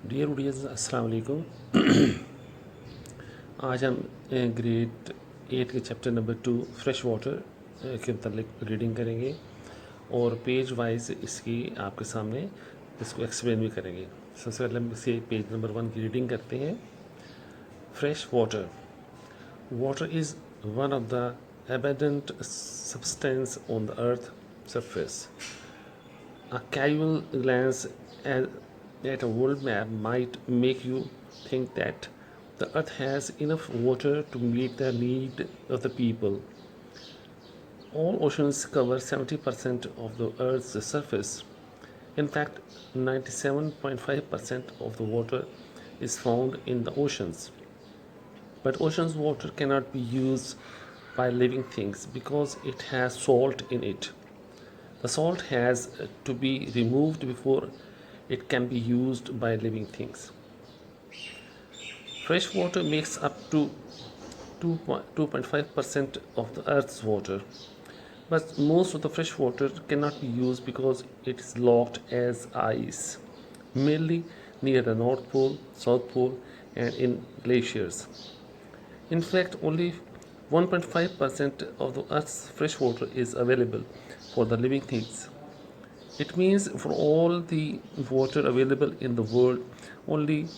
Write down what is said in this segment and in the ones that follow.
Dear audience अस्सलाम वालेकुम। आज हम ग्रेड 8 के चैप्टर नंबर 2 फ्रेश वाटर के मतलब रीडिंग करेंगे और पेज वाइज इसकी आपके सामने इसको एक्सप्लेन भी करेंगे। सबसे पहले हम इसे पेज नंबर 1 की रीडिंग करते हैं। Fresh water is one of the abundant substance on the earth surface. A casual glance at, at a world map might make you think that the earth has enough water to meet the need of the people. All oceans cover 70% of the earth's surface. In fact, 97.5% of the water is found in the oceans. But ocean's water cannot be used by living things because it has salt in it. The salt has to be removed before it can be used by living things. Fresh water makes up to 2.5% of the earth's water, but most of the fresh water cannot be used because it is locked as ice, mainly near the North Pole, South Pole, and in glaciers. In fact, only 1.5% of the Earth's fresh water is available for the living things. It means for all the water available in the world, only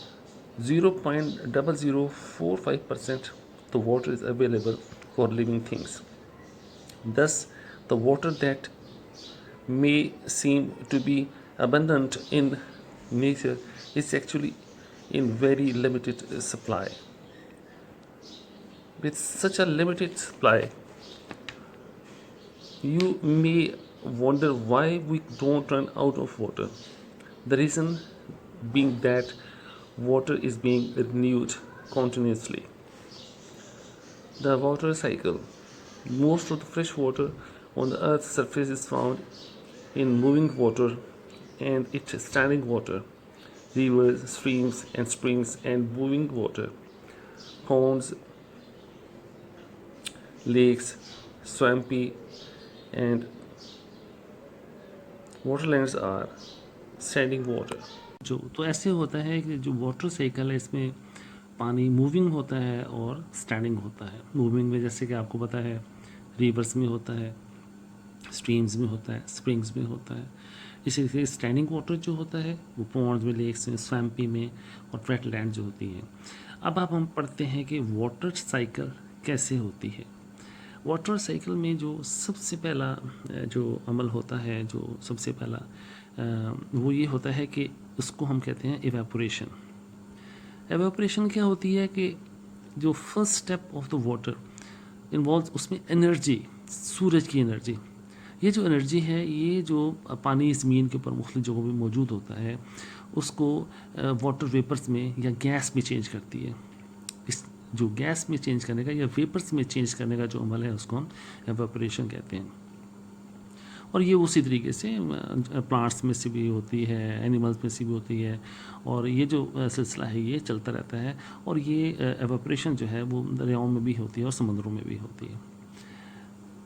0.0045% of the water is available for living things. Thus, the water that may seem to be abundant in nature is actually in very limited supply. With such a limited supply, you may wonder why we don't run out of water. The reason being that water is being renewed continuously. The water cycle. Most of the fresh water on the earth's surface is found in moving water and it's standing water, rivers, streams, and springs, and moving water, ponds, lakes, swampy, and waterlands are standing water. जो तो ऐसे होता है कि जो water cycle है इसमें पानी मूविंग होता है और स्टैंडिंग होता है। मूविंग में जैसे कि आपको पता है रिवर्स में होता है, स्ट्रीम्स में होता है, स्प्रिंग्स में होता है। इसी तरह स्टैंडिंग वाटर जो होता है वो पॉन्ड्स में, लेक्स में, स्वैम्पी में और वेटलैंड जो होती हैं। अब हम पढ़ते हैं कि वाटर साइकिल कैसे होती है। वाटर साइकिल में जो सबसे पहला जो अमल होता है, जो सबसे पहला वो ये होता है कि उसको हम कहते हैं इवेपोरेशन। एवेपोरेशन क्या होती है कि जो first step of the water involve उसमें एनर्जी, सूरज की एनर्जी। ये जो एनर्जी है ये जो पानी ज़मीन के ऊपर मुख्तलिफ जगहों पर मौजूद होता है उसको वाटर वेपर्स में या गैस में चेंज करती है। इस जो गैस में चेंज करने का या वेपर्स में चेंज करने का जो अमल है उसको हम एवेपोरेशन कहते हैं। और ये उसी तरीके से प्लांट्स में से भी होती है, एनिमल्स में से भी होती है, और ये जो सिलसिला है ये चलता रहता है। और ये एवेपोरेशन जो है वो दरियाओं में भी होती है और समुद्रों में भी होती है।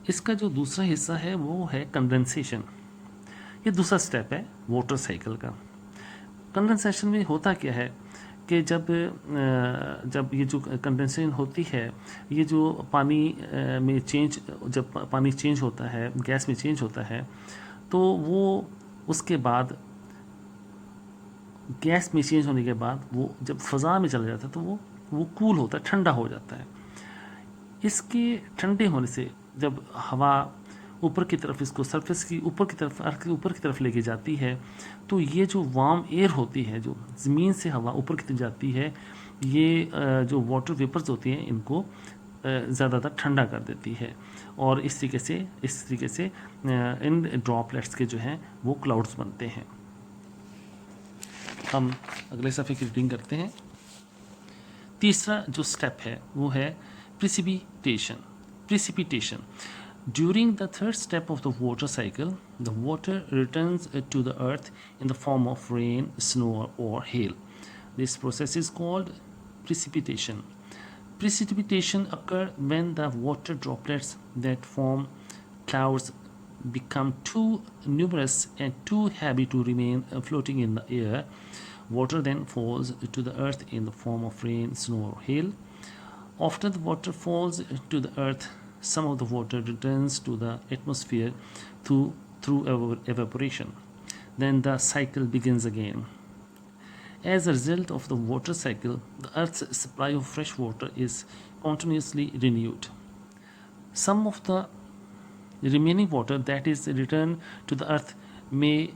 इसका जो दूसरा हिस्सा है वो है कंडेंसेशन। ये दूसरा स्टेप है वाटर साइकिल का। कंडेंसेशन में होता क्या है कि जब ये जो कंडेंसेशन होती है, ये जो पानी में चेंज, जब पानी चेंज होता है, गैस में चेंज होता है, तो वो उसके बाद गैस में चेंज होने के बाद वो जब फ़ज़ा में चला जाता है तो वो कूल होता है, ठंडा हो जाता है। इसके ठंडे होने से जब हवा ऊपर की तरफ, इसको सरफेस की ऊपर की तरफ, अर्थ के ऊपर की तरफ लेके जाती है, तो ये जो वार्म एयर होती है, जो ज़मीन से हवा ऊपर की तरफ जाती है, ये जो वाटर वेपर्स होती हैं इनको ज़्यादातर ठंडा कर देती है। और इस तरीके से इन ड्रॉपलेट्स के जो हैं वो क्लाउड्स बनते हैं। हम अगले सफ़े की रीडिंग करते हैं। तीसरा जो स्टेप है वो है precipitation. During the third step of the water cycle, the water returns to the earth in the form of rain, snow, or hail. This process is called precipitation. Precipitation occurs when the water droplets that form clouds become too numerous and too heavy to remain floating in the air, Water then falls to the earth in the form of rain, snow, or hail. After the water falls to the earth, some of the water returns to the atmosphere through evaporation. Then the cycle begins again. As a result of the water cycle, the earth's supply of fresh water is continuously renewed. Some of the remaining water that is returned to the earth may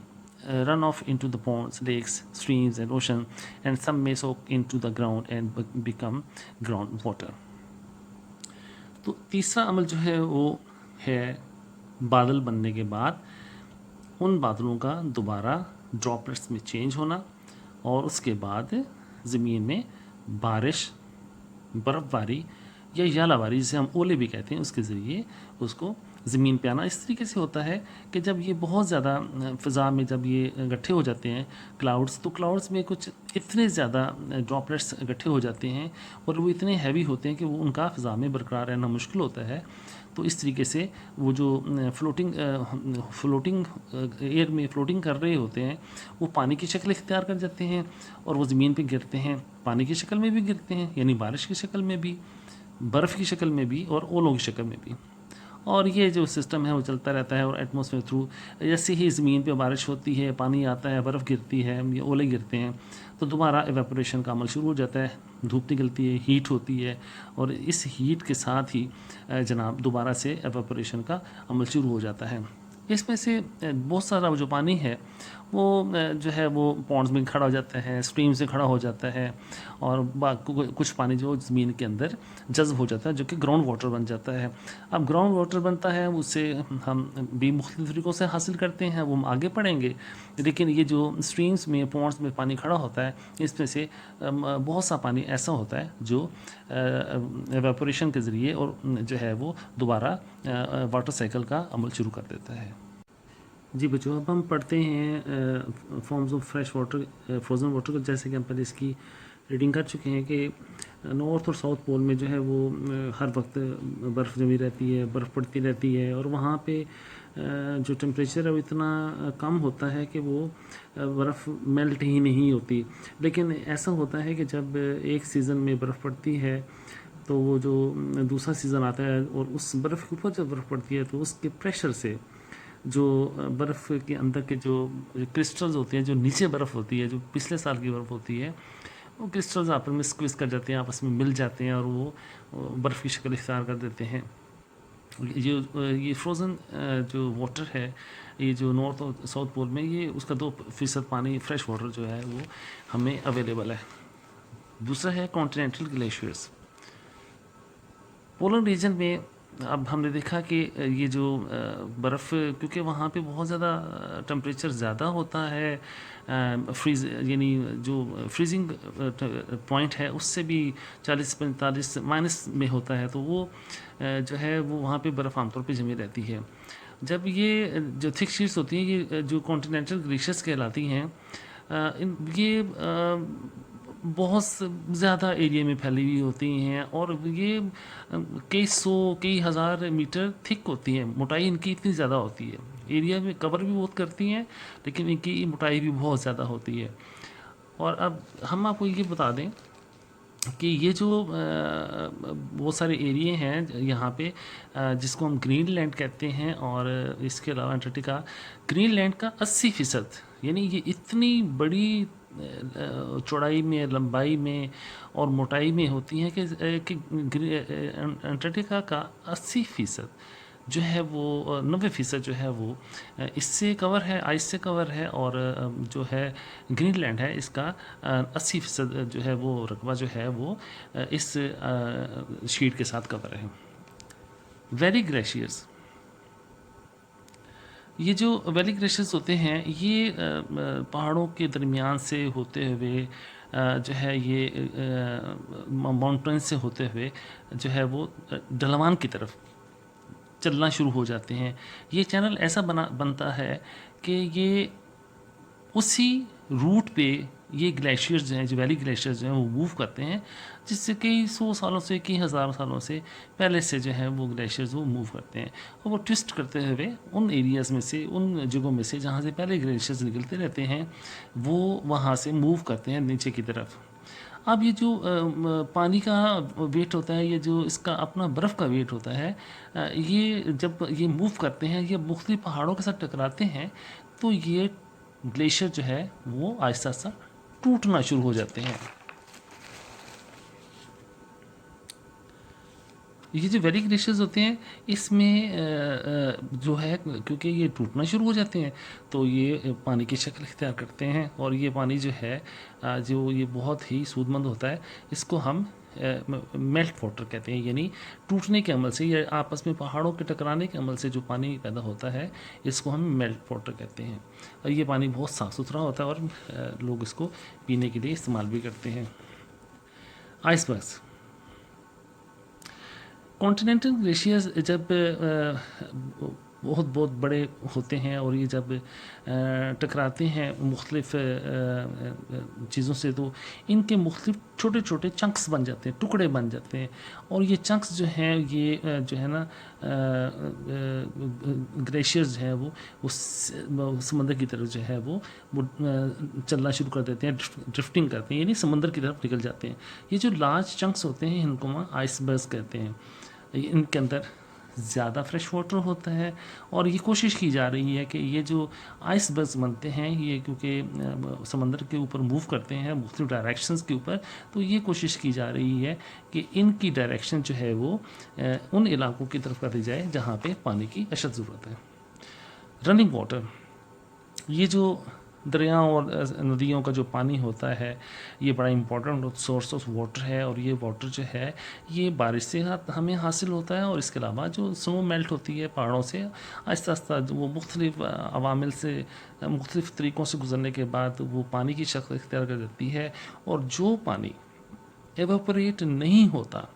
run off into the ponds, lakes, streams, and ocean, and some may soak into the ground and become groundwater. तो तीसरा अमल जो है वो है बादल बनने के बाद उन बादलों का दोबारा ड्रॉपलेट्स में चेंज होना और उसके बाद ज़मीन में बारिश, बर्फ़बारी या यालाबारी जिसे हम ओले भी कहते हैं उसके ज़रिए उसको ज़मीन पे आना। इस तरीके से होता है कि जब ये बहुत ज़्यादा फ़िज़ा में जब ये इकट्ठे हो जाते हैं क्लाउड्स, तो क्लाउड्स में कुछ इतने ज़्यादा ड्रॉपलेट्स इकट्ठे हो जाते हैं और वो इतने हैवी होते हैं कि वो उनका फ़िज़ा में बरकरार रहना मुश्किल होता है। तो इस तरीके से वो जो फ्लोटिंग एयर में फ्लोटिंग कर रहे होते हैं वो पानी की शक्ल इख्तियार कर जाते हैं और वो ज़मीन पे गिरते हैं, पानी की शक्ल में भी गिरते हैं, यानी बारिश की शक्ल में भी, बर्फ़ की शक्ल में भी और ओलों की शक्ल में भी। और ये जो सिस्टम है वो चलता रहता है और एटमॉस्फेयर थ्रू जैसे ही ज़मीन पे बारिश होती है, पानी आता है, बर्फ़ गिरती है या ओले गिरते हैं तो दोबारा एवेपोरेशन का अमल शुरू हो जाता है, धूप निकलती है, हीट होती है और इस हीट के साथ ही जनाब दोबारा से एवेपोरेशन का अमल शुरू हो जाता है। इसमें से बहुत सारा जो पानी है वो जो है वो पॉन्ड्स में खड़ा हो जाता है, स्ट्रीम्स में खड़ा हो जाता है और कुछ पानी जो ज़मीन के अंदर जज़्ब हो जाता है जो कि ग्राउंड वाटर बन जाता है। अब ग्राउंड वाटर बनता है उससे हम भी मुख्तलिफ़ तरीक़ों से हासिल करते हैं, वो हम आगे पढ़ेंगे। लेकिन ये जो स्ट्रीम्स में पॉन्ड्स में पानी खड़ा होता है इसमें से बहुत सा पानी ऐसा होता है जो एवेपोरेशन के ज़रिए और जो है वो दोबारा वाटर साइकिल का अमल शुरू कर देता है। जी बच्चों, अब हम पढ़ते हैं forms of fresh water, frozen water को। जैसे कि हम पहले इसकी रीडिंग कर चुके हैं कि नॉर्थ और साउथ पोल में जो है वो हर वक्त बर्फ़ जमी रहती है, बर्फ़ पड़ती रहती है और वहाँ पे जो टेम्परेचर है वो इतना कम होता है कि वो बर्फ़ मेल्ट ही नहीं होती। लेकिन ऐसा होता है कि जब एक सीज़न में बर्फ़ पड़ती है तो वो जो दूसरा सीज़न आता है और उस बर्फ़ के ऊपर जब बर्फ़ पड़ती है तो उसके प्रेशर से जो बर्फ़ के अंदर के जो क्रिस्टल्स होते हैं, जो नीचे बर्फ़ होती है, जो पिछले साल की बर्फ़ होती है, वो क्रिस्टल्स आपस में स्क्विज़ कर जाते हैं, आपस में मिल जाते हैं और वो बर्फ़ की शक्ल इख्तियार कर देते हैं। ये फ्रोज़न जो वाटर है, ये जो नॉर्थ और साउथ पोल में, ये उसका 2% पानी फ्रेश वाटर जो है वो हमें अवेलेबल है। दूसरा है कॉन्टिनेंटल ग्लेशियर्स। पोलर रीजन में अब हमने देखा कि ये जो बर्फ़, क्योंकि वहाँ पे बहुत ज़्यादा टेम्परेचर ज़्यादा होता है, फ्रीज़ यानी जो फ्रीजिंग पॉइंट है उससे भी 40-45 माइनस में होता है, तो वो जो है वो वहाँ पे बर्फ़ आमतौर पे जमी रहती है। जब ये जो थिक शीट्स होती हैं, ये जो कॉन्टिनेंटल ग्लेशियर्स कहलाती हैं, ये बहुत ज़्यादा एरिया में फैली हुई होती हैं और ये कई सौ कई हज़ार मीटर थिक होती हैं, मोटाई इनकी इतनी ज़्यादा होती है। एरिया में कवर भी बहुत करती हैं लेकिन इनकी मोटाई भी बहुत ज़्यादा होती है। और अब हम आपको ये बता दें कि ये जो बहुत सारे एरिए हैं यहाँ पे जिसको हम ग्रीनलैंड कहते हैं और इसके अलावा अंटार्कटिका, ग्रीनलैंड का 80% यानी ये इतनी बड़ी चौड़ाई में, लंबाई में और मोटाई में होती हैं कि अंटार्कटिका का 80% जो है वो 90% जो है वो इससे कवर है, आइस से कवर है और जो है ग्रीनलैंड है इसका 80% जो है वो रकबा जो है वो इस शीट के साथ कवर है। वैली ग्लेशियर्स, ये जो वैली ग्लेशियर्स होते हैं ये पहाड़ों के दरमियान से होते हुए जो है ये माउंटेन से होते हुए जो है वो ढलवान की तरफ चलना शुरू हो जाते हैं। ये चैनल ऐसा बनता है कि ये उसी रूट पे ये ग्लेशियर्स जो हैं, जो वैली ग्लेशियर्स जो हैं वो मूव करते हैं, जिससे कई सौ सालों से, कई हज़ारों सालों से पहले से जो है वो ग्लेशियर्स वो मूव करते हैं, और वो ट्विस्ट करते हुए उन एरियाज़ में से, उन जगहों में से जहाँ से पहले ग्लेशियर्स निकलते रहते हैं, वो वहाँ से मूव करते हैं नीचे की तरफ। अब ये जो पानी का वेट होता है, ये जो इसका अपना बर्फ़ का वेट होता है, ये जब ये मूव करते हैं, ये मुख्तलिफ पहाड़ों के साथ टकराते हैं, तो ये ग्लेशियर जो है वो आहिस्ता आहिस्ता टूटना शुरू हो जाते हैं। ये जो वेरी ग्लेशियर्स होते हैं, इसमें जो है, क्योंकि ये टूटना शुरू हो जाते हैं, तो ये पानी की शक्ल इख्तियार करते हैं, और ये पानी जो है जो ये बहुत ही सूदमंद होता है, इसको हम मेल्ट वाटर कहते हैं, यानी टूटने के अमल से या आपस में पहाड़ों के टकराने के अमल से जो पानी पैदा होता है, इसको हम मेल्ट वाटर कहते हैं। और ये पानी बहुत साफ़ सुथरा होता है, और लोग इसको पीने के लिए इस्तेमाल भी करते हैं। आइसबर्ग्स, कॉन्टिनेंटल ग्लेशियर्स जब बहुत बहुत बड़े होते हैं, और ये जब टकराते हैं मुख्तलिफ़ चीज़ों से, तो इनके मुख्तलिफ छोटे छोटे चंक्स बन जाते हैं, टुकड़े बन जाते हैं, और ये चंक्स जो हैं, ये जो है ना ग्लेशियर्स जो है वो समंदर की तरफ जो है वो चलना शुरू कर देते हैं, ड्रिफ्टिंग करते हैं, यानी समंदर की तरफ निकल जाते हैं। ये जो लार्ज चंक्स होते हैं, इनको हम आइसबर्ग्स कहते हैं। इनके अंदर ज़्यादा फ्रेश वाटर होता है, और ये कोशिश की जा रही है कि ये जो आइसबर्ग्स बनते हैं, ये क्योंकि समंदर के ऊपर मूव करते हैं मुख्तलिफ डायरेक्शंस के ऊपर, तो ये कोशिश की जा रही है कि इनकी डायरेक्शन जो है वो उन इलाकों की तरफ करी जाए जहाँ पे पानी की अशद ज़रूरत है। रनिंग वाटर, ये जो दरियाओं और नदियों का जो पानी होता है, ये बड़ा इम्पोर्टेंट सोर्स ऑफ वाटर है, और ये वाटर जो है ये बारिश से हमें हासिल होता है, और इसके अलावा जो स्नो मेल्ट होती है पहाड़ों से, आहिस्ता आहिस्ता वो मुख्तलिफ अवामिल से, मुख्तलिफ तरीक़ों से गुजरने के बाद वो पानी की शक्ल इख्तियार कर देती है, और जो पानी एवापोरेट नहीं होता,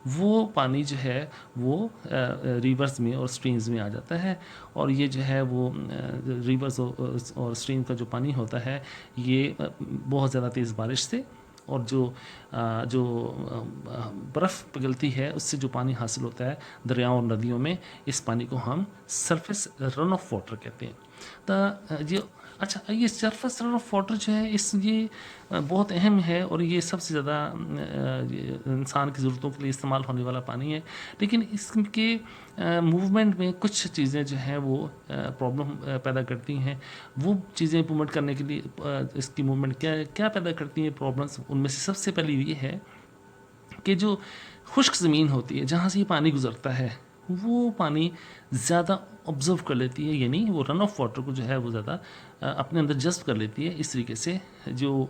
वो पानी जो है वो रिवर्स में और स्ट्रीम्स में आ जाता है, और ये जो है वो रिवर्स और स्ट्रीम का जो पानी होता है, ये बहुत ज़्यादा तेज़ बारिश से, और जो बर्फ़ पिघलती है, उससे जो पानी हासिल होता है दरियाओं और नदियों में, इस पानी को हम सरफेस रन ऑफ वाटर कहते हैं। तो ये अच्छा, ये सरफेस रन ऑफ वाटर जो है, ये बहुत अहम है, और ये सबसे ज़्यादा इंसान की ज़रूरतों के लिए इस्तेमाल होने वाला पानी है। लेकिन इसके मूवमेंट में कुछ चीज़ें जो हैं वो प्रॉब्लम पैदा करती हैं। वो चीज़ें इम्प्रूवमेंट करने के लिए इसकी मूवमेंट क्या क्या पैदा करती हैं प्रॉब्लम्स, उनमें से सबसे पहली ये है कि जो खुश्क ज़मीन होती है, जहाँ से ये पानी गुज़रता है, वो पानी ज़्यादा ऑब्ज़र्व कर लेती है, यानी वो रन ऑफ वाटर को जो है वो ज़्यादा अपने अंदर जज़्ब कर लेती है। इस तरीके से जो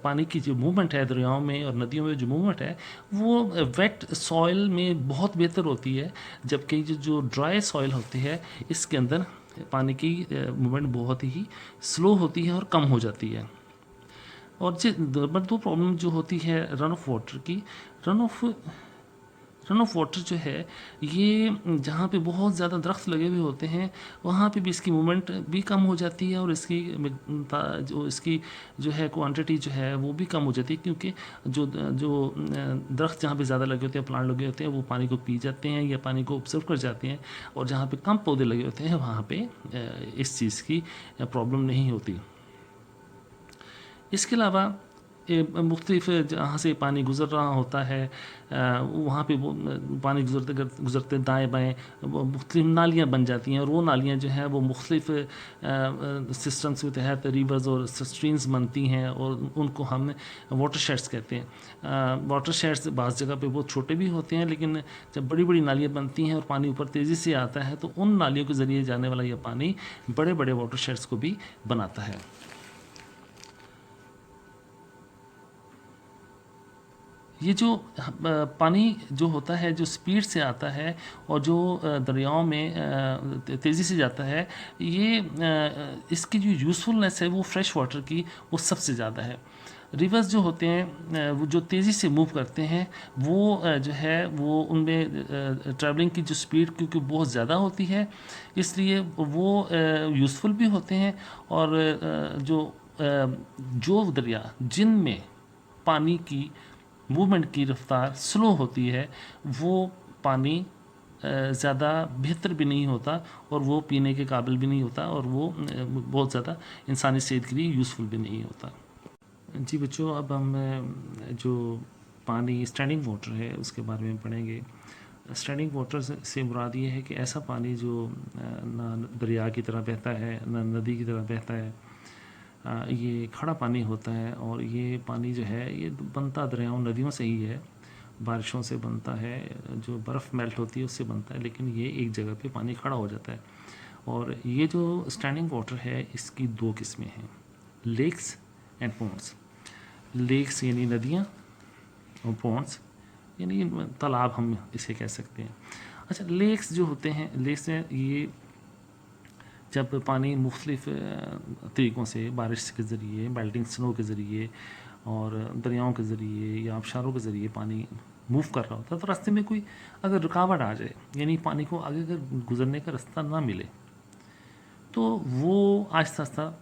पानी की जो मूवमेंट है दरियाओं में और नदियों में, जो मूवमेंट है वो वेट सॉइल में बहुत बेहतर होती है, जबकि जो ड्राई सॉइल होती है, इसके अंदर पानी की मूवमेंट बहुत ही स्लो होती है और कम हो जाती है। और नंबर 2 प्रॉब्लम जो होती है रन ऑफ वाटर की, रन ऑफ वाटर जो है, ये जहाँ पे बहुत ज़्यादा दरख्त लगे हुए होते हैं, वहाँ पे भी इसकी मूवमेंट भी कम हो जाती है, और इसकी जो है क्वांटिटी जो है वो भी कम हो जाती है, क्योंकि जो दरख्त जहाँ पे ज़्यादा लगे होते हैं, प्लांट लगे होते हैं, वो पानी को पी जाते हैं या पानी को ऑब्जर्व कर जाते हैं, और जहाँ पे कम पौधे लगे होते हैं, वहाँ पे इस चीज़ की प्रॉब्लम नहीं होती। इसके अलावा मुख्तलिफ जहाँ से पानी गुज़र रहा होता है, वहाँ पे वो पानी गुज़रते गुज़रते दाएँ बाएँ मुख्तलिफ नालियाँ बन जाती हैं, और वो नालियाँ जो हैं वो मुख्तलिफ सिस्टम्स के तहत रिवर्स और स्ट्रीम्स बनती हैं, और उनको हम वाटर शेड्स कहते हैं। वाटर शेड्स बाज़ जगह पे बहुत छोटे भी होते हैं, लेकिन जब बड़ी बड़ी नालियाँ बनती हैं और पानी ऊपर तेज़ी से आता है, तो उन नालियों के ज़रिए जाने वाला यह पानी बड़े बड़े वाटर शेड्स को भी बनाता है। ये जो पानी जो होता है, जो स्पीड से आता है और जो दरियाओं में तेज़ी से जाता है, ये इसकी जो यूज़फुलनेस है वो फ्रेश वाटर की वो सबसे ज़्यादा है। रिवर्स जो होते हैं वो जो तेज़ी से मूव करते हैं, वो जो है वो उनमें ट्रैवलिंग की जो स्पीड क्योंकि बहुत ज़्यादा होती है, इसलिए वो यूज़फुल भी होते हैं, और जो जो दरिया जिनमें पानी की मूवमेंट की रफ्तार स्लो होती है वो पानी ज़्यादा बेहतर भी नहीं होता और वो पीने के काबिल भी नहीं होता और वो बहुत ज़्यादा इंसानी सेहत के लिए यूज़फुल भी नहीं होता। जी बच्चों, अब हम जो पानी स्टैंडिंग वाटर है उसके बारे में पढ़ेंगे। स्टैंडिंग वाटर से मुराद ये है कि ऐसा पानी जो ना दरिया की तरह बहता है ना नदी की तरह बहता है। ये खड़ा पानी होता है और ये पानी जो है ये बनता दरियाओं नदियों से ही है, बारिशों से बनता है, जो बर्फ़ मेल्ट होती है उससे बनता है, लेकिन ये एक जगह पे पानी खड़ा हो जाता है। और ये जो स्टैंडिंग वाटर है इसकी दो किस्में हैं, लेक्स एंड पॉन्ड्स। लेक्स यानी नदियाँ और पॉन्ड्स यानी तालाब हम इसे कह सकते हैं। अच्छा, लेक्स जो होते हैं, लेक्स में ये जब पानी मुख्तलिफ तरीक़ों से बारिश के ज़रिए, मेल्टिंग स्नो के ज़रिए और दरियाओं के ज़रिए या आबशारों के ज़रिए पानी मूव कर रहा होता है तो रास्ते में कोई अगर रुकावट आ जाए, यानी पानी को आगे अगर गुजरने का रास्ता ना मिले तो वो आहिस्ता आहिस्ता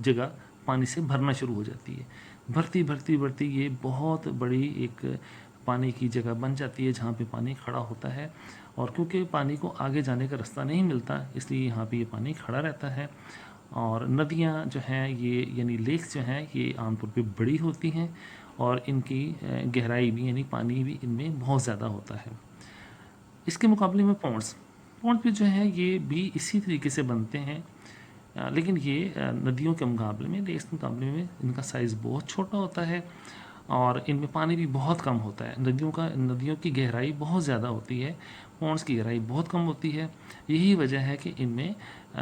जगह पानी से भरना शुरू हो जाती है। भरती भरती भरती ये बहुत बड़ी एक पानी की जगह बन जाती है जहाँ पे पानी खड़ा होता है। और क्योंकि पानी को आगे जाने का रास्ता नहीं मिलता इसलिए यहाँ पे ये पानी खड़ा रहता है। और नदियाँ जो हैं ये यानी लेक्स जो हैं ये आमतौर पे बड़ी होती हैं और इनकी गहराई भी यानी पानी भी इनमें बहुत ज़्यादा होता है। इसके मुकाबले में पॉन्ड्स भी जो है ये भी इसी तरीके से बनते हैं, लेकिन ये नदियों के मुकाबले में, लेक्स के मुकाबले में इनका साइज़ बहुत छोटा होता है और इनमें पानी भी बहुत कम होता है। नदियों की गहराई बहुत ज़्यादा होती है, पॉन्ड्स की गहराई बहुत कम होती है। यही वजह है कि इनमें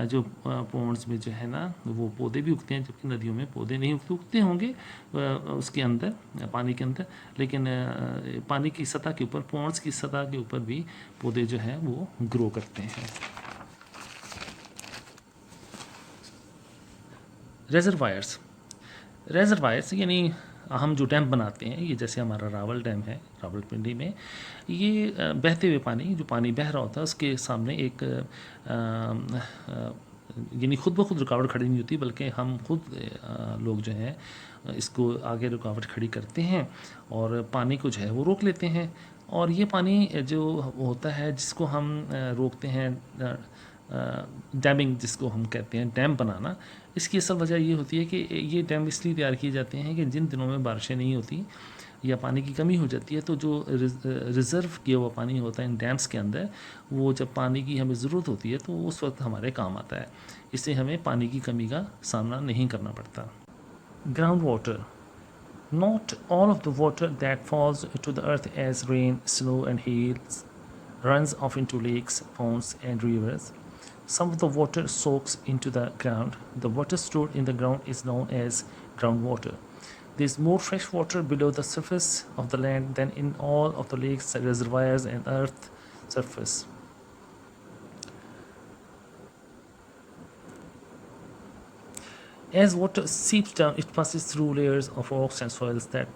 जो पॉन्ड्स में जो है ना वो पौधे भी उगते हैं, जबकि नदियों में पौधे नहीं उगते होंगे उसके अंदर, पानी के अंदर, लेकिन पानी की सतह के ऊपर, पॉन्ड्स की सतह के ऊपर भी पौधे जो हैं वो ग्रो करते हैं। रेजरवायर्स यानी हम जो डैम बनाते हैं, ये जैसे हमारा रावल डैम है रावलपिंडी में, ये बहते हुए पानी, जो पानी बह रहा होता है उसके सामने एक यानी खुद ब खुद रुकावट खड़ी नहीं होती, बल्कि हम खुद लोग जो हैं इसको आगे रुकावट खड़ी करते हैं और पानी को जो है वो रोक लेते हैं। और ये पानी जो होता है जिसको हम रोकते हैं, डैमिंग जिसको हम कहते हैं, डैम बनाना, इसकी असल वजह ये होती है कि ये डैम इसलिए तैयार किए जाते हैं कि जिन दिनों में बारिशें नहीं होती या पानी की कमी हो जाती है तो जो रिज़र्व किया हुआ पानी होता है इन डैम्स के अंदर, वो जब पानी की हमें ज़रूरत होती है तो उस वक्त हमारे काम आता है। इससे हमें पानी की कमी का सामना नहीं करना पड़ता। Ground water. Not all of the water that falls to the earth as rain, snow and hail runs off into lakes, ponds and rivers. Some of the water soaks into the ground. The water stored in the ground is known as groundwater. There is more fresh water below the surface of the land than in all of the lakes, reservoirs and earth surface. As water seeps down, it passes through layers of rocks and soils that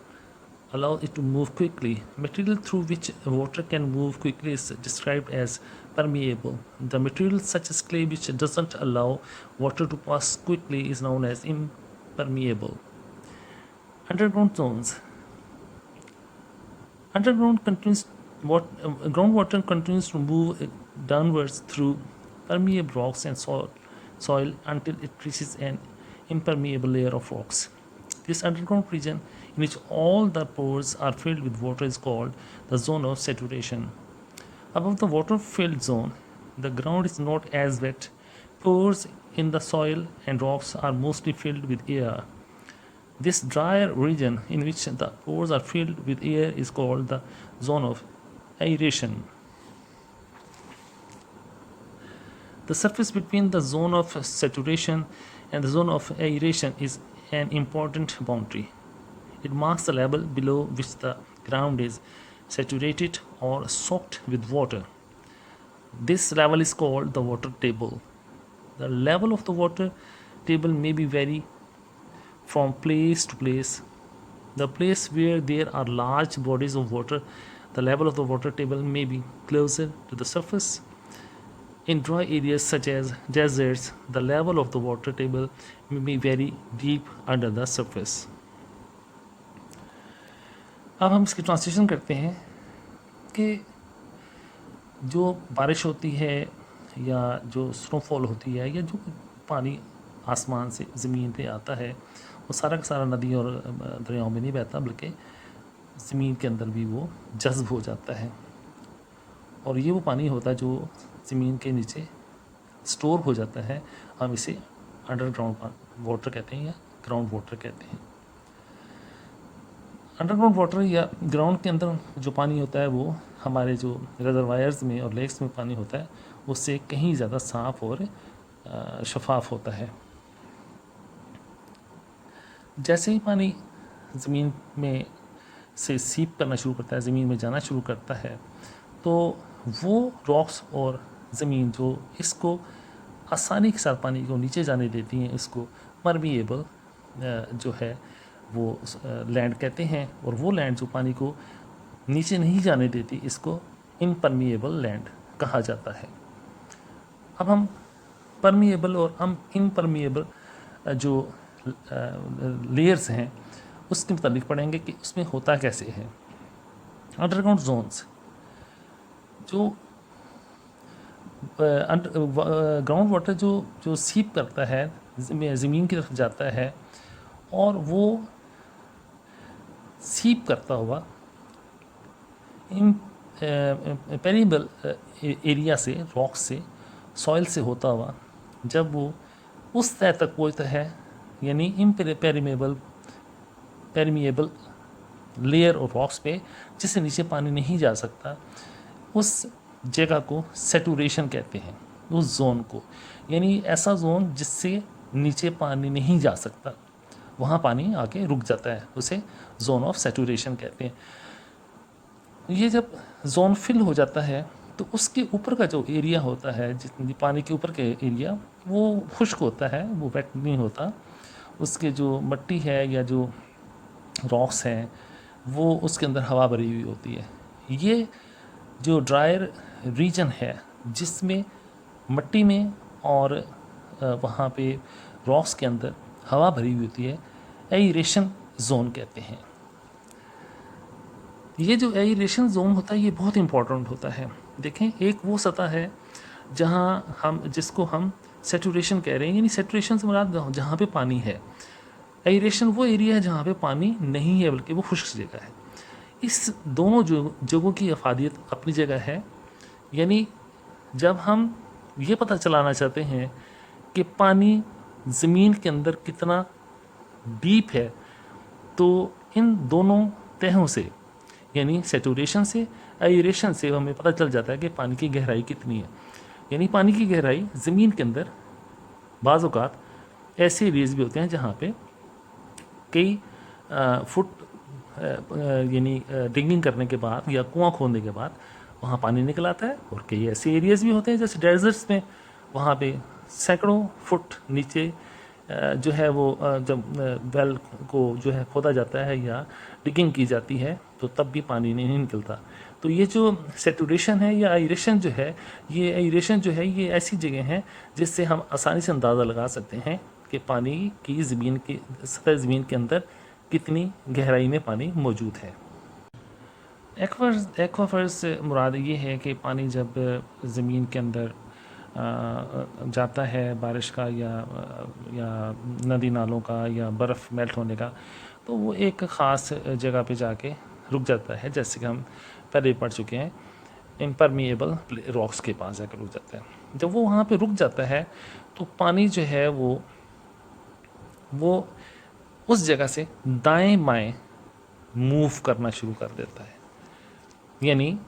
allow it to move quickly. Material through which water can move quickly is described as permeable. The material such as clay which doesn't allow water to pass quickly is known as impermeable. Underground zones. Groundwater continues to move downwards through permeable rocks and soil until it reaches an impermeable layer of rocks. This underground region, in which all the pores are filled with water, is called the zone of saturation. Above the water-filled zone, the ground is not as wet. Pores in the soil and rocks are mostly filled with air. This drier region, in which the pores are filled with air, is called the zone of aeration. The surface between the zone of saturation and the zone of aeration is an important boundary. It marks the level below which the ground is saturated or soaked with water. This level is called the water table. The level of the water table may be vary from place to place. The place where there are large bodies of water, the level of the water table may be closer to the surface. In dry areas such as deserts, the level of the water table may be very deep under the surface. अब हम इसकी translation करते हैं कि जो बारिश होती है या जो स्नोफॉल होती है या जो पानी आसमान से ज़मीन पे आता है, वो सारा का सारा नदी और दरियाओं में नहीं बहता, बल्कि ज़मीन के अंदर भी वो जज़्ब हो जाता है। और ये वो पानी होता है जो ज़मीन के नीचे स्टोर हो जाता है। हम इसे अंडरग्राउंड वाटर कहते हैं या ग्राउंड वाटर कहते हैं। अंडरग्राउंड वाटर या ग्राउंड के अंदर जो पानी होता है वो हमारे जो रिजर्वायर्स में और लेक्स में पानी होता है उससे कहीं ज़्यादा साफ़ और शफाफ होता है। जैसे ही पानी ज़मीन में से सीप करना शुरू करता है, ज़मीन में जाना शुरू करता है, तो वो रॉक्स और ज़मीन जो इसको आसानी के साथ पानी को नीचे जाने देती हैं, इसको परमिएबल जो है वो लैंड कहते हैं। और वो लैंड जो पानी को नीचे नहीं जाने देती, इसको इनपरमिएबल लैंड कहा जाता है। अब हम परमिएबल और इनपरमिएबल जो लेयर्स हैं उसके मुताबिक पढ़ेंगे कि उसमें होता कैसे है। अंडरग्राउंड जोन्स जो ग्राउंड वाटर जो सीप करता है, ज़मीन की तरफ जाता है और वो सीप करता हुआ इन पेरिबल एरिया से, रॉक से, सॉइल से होता हुआ जब वो उस तह तक पहुँचता है, यानी परमिएबल लेयर और रॉक्स पे जिससे नीचे पानी नहीं जा सकता, उस जगह को सैचुरेशन कहते हैं, उस जोन को। यानी ऐसा जोन जिससे नीचे पानी नहीं जा सकता, वहाँ पानी आके रुक जाता है, उसे जोन ऑफ सैचुरेशन कहते हैं। ये जब जोन फिल हो जाता है तो उसके ऊपर का जो एरिया होता है, जितनी पानी के ऊपर के एरिया, वो खुश्क होता है, वो वेट नहीं होता। उसके जो मिट्टी है या जो रॉक्स हैं वो उसके अंदर हवा भरी हुई होती है। ये जो ड्रायर रीजन है जिसमें मिट्टी में और वहाँ पे रॉक्स के अंदर हवा भरी हुई होती है, एयरेशन जोन कहते हैं। ये जो एयरेशन जोन होता है ये बहुत इंपॉर्टेंट होता है। देखें, एक वो सतह है जिसको हम सैचुरेशन कह रहे हैं, यानी सैचुरेशन से मुराद जहाँ पे पानी है। एयरेशन वो एरिया है जहाँ पे पानी नहीं है बल्कि वो खुश्क जगह है। इस दोनों जगहों की अफादियत अपनी जगह है। यानी जब हम ये पता चलाना चाहते हैं कि पानी ज़मीन के अंदर कितना डीप है, तो इन दोनों तहों से, यानी सैचुरेशन से, एयरेशन से हमें पता चल जाता है कि पानी की गहराई कितनी है। यानी पानी की गहराई ज़मीन के अंदर बाज़ औक़ात ऐसे एरियाज़ भी होते हैं जहाँ पे कई फुट यानी डिगिंग करने के बाद या कुआं खोदने के बाद वहाँ पानी निकल आता है। और कई ऐसे एरियाज़ भी होते हैं जैसे डेजर्ट्स में, वहाँ पे सैकड़ों फुट नीचे जो है वो जब वेल को जो है खोदा जाता है या डिगिंग की जाती है तो तब भी पानी नहीं निकलता। तो ये जो सैचुरेशन है या एयरेशन जो है, ये एयरेशन जो है ये ऐसी जगह है जिससे हम आसानी से अंदाज़ा लगा सकते हैं कि पानी की सतह ज़मीन के अंदर कितनी गहराई में पानी मौजूद है। एक्वाफर्स से मुराद ये है कि पानी जब ज़मीन के अंदर जाता है बारिश का या नदी नालों का या बर्फ़ मेल्ट होने का, तो वो एक ख़ास जगह पे जाके रुक जाता है, जैसे कि हम पहले पढ़ चुके हैं, इम्परमिएबल रॉक्स के पास जाकर रुक जाता है। जब वो वहाँ पे रुक जाता है तो पानी जो है वो उस जगह से दाएं बाएं मूव करना शुरू कर देता है। यानी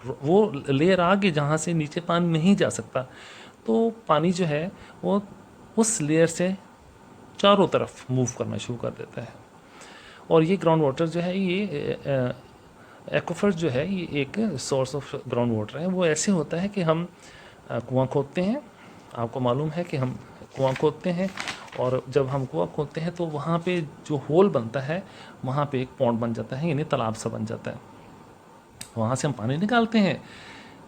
वो लेयर आगे जहाँ से नीचे पानी नहीं जा सकता, तो पानी जो है वो उस लेयर से चारों तरफ मूव करना शुरू कर देता है। और ये ग्राउंड वाटर जो है, ये एक्वाफर्स जो है, ये एक सोर्स ऑफ ग्राउंड वाटर है। वो ऐसे होता है कि हम कुआं खोदते हैं, आपको मालूम है कि हम कुआं खोदते हैं, और जब हम कुआं खोदते हैं तो वहाँ पे जो होल बनता है वहाँ पे एक पॉन्ड बन जाता है, यानी तालाब सा बन जाता है। वहाँ से हम पानी निकालते हैं।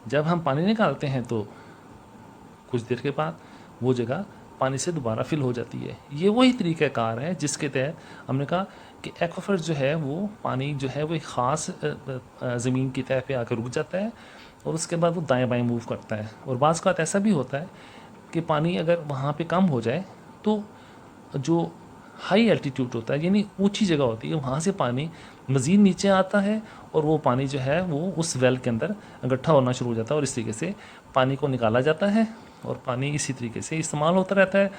जब हम पानी निकालते हैं तो कुछ देर के बाद वो जगह पानी से दोबारा फिल हो जाती है। ये वही तरीक़ाकार है जिसके तहत हमने कहा कि एक्वाफर जो है वो पानी जो है वो एक ख़ास ज़मीन की तह पे आकर रुक जाता है और उसके बाद वो दाएं बाएं मूव करता है। और बाज़ का ऐसा भी होता है कि पानी अगर वहाँ पे कम हो जाए तो जो हाई एल्टीट्यूड होता है यानी ऊंची जगह होती है वहाँ से पानी मज़ीद नीचे आता है और वो पानी जो है वो उस वेल के अंदर इकट्ठा होना शुरू हो जाता है और इस तरीके से पानी को निकाला जाता है और पानी इसी तरीके से इस्तेमाल होता रहता है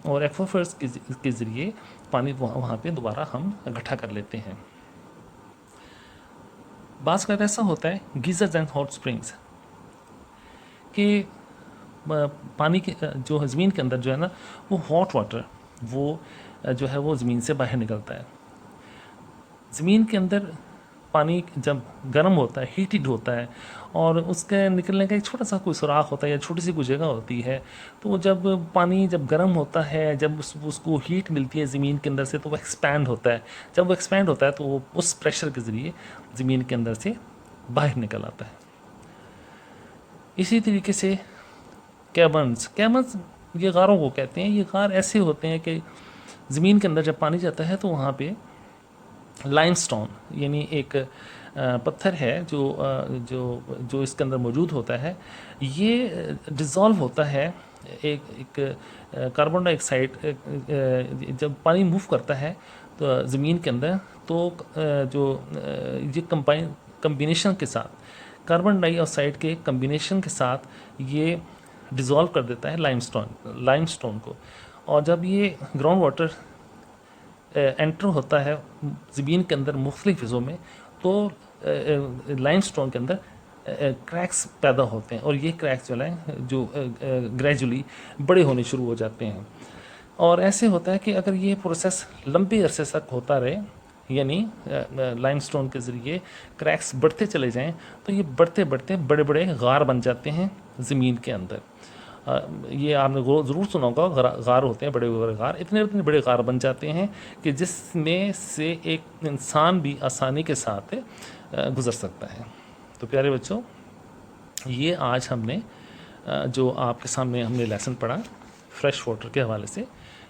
और एक्वाफर्स के ज़रिए पानी वहाँ पे दोबारा हम इकट्ठा कर लेते हैं। बाज़ का ऐसा होता है गीज़र्स एंड हॉट स्प्रिंग्स कि पानी के जो ज़मीन के अंदर जो है ना वो हॉट वाटर वो जो है वो ज़मीन से बाहर निकलता है। ज़मीन के अंदर पानी जब गर्म होता है हीटेड होता है और उसके निकलने का एक छोटा सा कोई सुराख होता है या छोटी सी कोई जगह होती है तो जब पानी जब गर्म होता है जब उसको हीट मिलती है ज़मीन के अंदर से तो वो एक्सपैंड होता है। जब वो एक्सपैंड होता है तो वो उस प्रेशर के ज़रिए ज़मीन के अंदर से बाहर निकल आता है। इसी तरीके से कैवर्न्स ये गारों को कहते हैं। ये गार ऐसे होते हैं कि ज़मीन के अंदर जब पानी जाता है तो वहाँ पे लाइमस्टोन यानी एक पत्थर है जो इसके अंदर मौजूद होता है। ये डिज़ोल्व होता है एक कार्बन डाइऑक्साइड जब पानी मूव करता है तो ज़मीन के अंदर तो जो ये कम्बिनेशन के साथ कार्बन डाइऑक्साइड के कम्बिनेशन के साथ ये डिज़ोल्व कर देता है लाइमस्टोन को। और जब ये ग्राउंड वाटर एंटर होता है ज़मीन के अंदर मुख्तलिफ हिस्सों में तो लाइमस्टोन के अंदर क्रैक्स पैदा होते हैं और ये क्रैक्स जो है जो ग्रेजुअली बड़े होने शुरू हो जाते हैं। और ऐसे होता है कि अगर ये प्रोसेस लंबे अरसे तक होता रहे यानी लाइमस्टोन के ज़रिए क्रैक्स बढ़ते चले जाएं तो ये बढ़ते बढ़ते बड़े बड़े गार बन जाते हैं ज़मीन के अंदर। ये आपने ज़रूर सुना होगा गार होते हैं बड़े बड़े गार इतने बड़े गार बन जाते हैं कि जिसमें से एक इंसान भी आसानी के साथ गुज़र सकता है। तो प्यारे बच्चों ये आज हमने जो आपके सामने हमने लेसन पढ़ा फ्रेश वाटर के हवाले से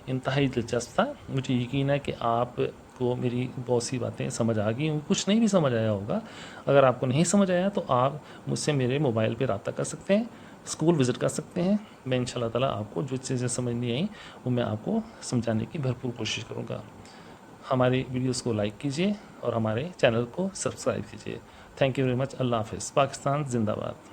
इंतहाई दिलचस्प था। मुझे यकीन है कि आपको मेरी बहुत सी बातें समझ आ गई। कुछ नहीं भी समझ आया होगा। अगर आपको नहीं समझ आया तो आप मुझसे मेरे मोबाइल पे रब्ता कर सकते हैं, स्कूल विज़िट कर सकते हैं। मैं इंशाल्लाह ताला आपको जो चीज़ें समझ नहीं आई वो मैं आपको समझाने की भरपूर कोशिश करूँगा। हमारी वीडियोस को लाइक कीजिए और हमारे चैनल को सब्सक्राइब कीजिए। Thank you very much. अल्लाह हाफ़िज़। पाकिस्तान ज़िंदाबाद।